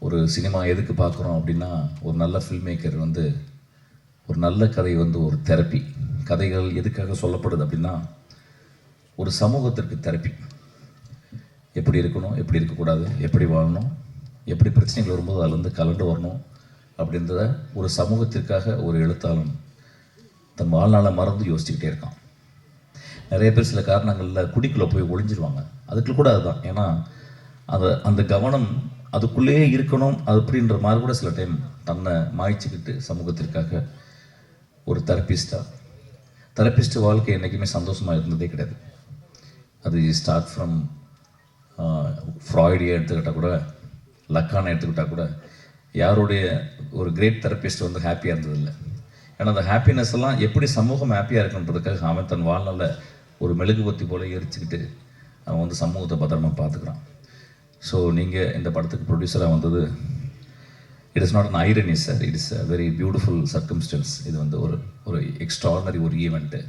ஒரு சினிமா எதுக்கு பார்க்குறோம் அப்படின்னா, ஒரு நல்ல ஃபில்ம் மேக்கர் வந்து ஒரு நல்ல கதை வந்து ஒரு தெரப்பி. கதைகள் எதுக்காக சொல்லப்படுது அப்படின்னா, ஒரு சமூகத்திற்கு தெரப்பி. எப்படி இருக்கணும், எப்படி இருக்கக்கூடாது, எப்படி வாழணும், எப்படி பிரச்சனைகள் வரும்போது அதுலேருந்து கலண்டு வரணும் அப்படின்றத ஒரு சமூகத்திற்காக ஒரு எழுத்தாளன் தன் வாழ்நாளை மறந்து யோசிச்சுக்கிட்டே இருக்கான். நிறைய பேர் சில காரணங்களில் குடிக்குள்ளே போய் ஒளிஞ்சிருவாங்க. அதுக்கு கூட அதுதான். ஏன்னா அந்த கவனம் அதுக்குள்ளேயே இருக்கணும் அப்படின்ற மாதிரி கூட சில டைம் தன்னை மாய்ச்சிக்கிட்டு சமூகத்திற்காக ஒரு தெரப்பிஸ்ட் வாழ்க்கை என்றைக்குமே சந்தோஷமாக இருந்ததே கிடையாது. அது ஸ்டார்ட் ஃப்ரம் ஃப்ராய்டியை எடுத்துக்கிட்டால் கூட, லக்கானை எடுத்துக்கிட்டால் கூட, யாருடைய ஒரு கிரேட் தெரப்பிஸ்ட் வந்து ஹாப்பியாக இருந்ததில்லை. ஏன்னா அந்த ஹாப்பினஸ் எல்லாம் எப்படி சமூகம் ஹாப்பியாக இருக்குன்றதுக்காக அவன் தன் வாழ்நாளில் ஒரு மெழுகுபத்தி போல் எரிச்சுக்கிட்டு அவன் வந்து சமூகத்தை பத்திரமா பார்த்துக்கிறான். ஸோ நீங்கள் இந்த படத்துக்கு ப்ரொடியூசராக வந்தது, it is not an irony sir, it is a very beautiful circumstances. இது வந்து ஒரு எக்ஸ்ட்ராடனரி ஒரு ஈவெண்ட்டு.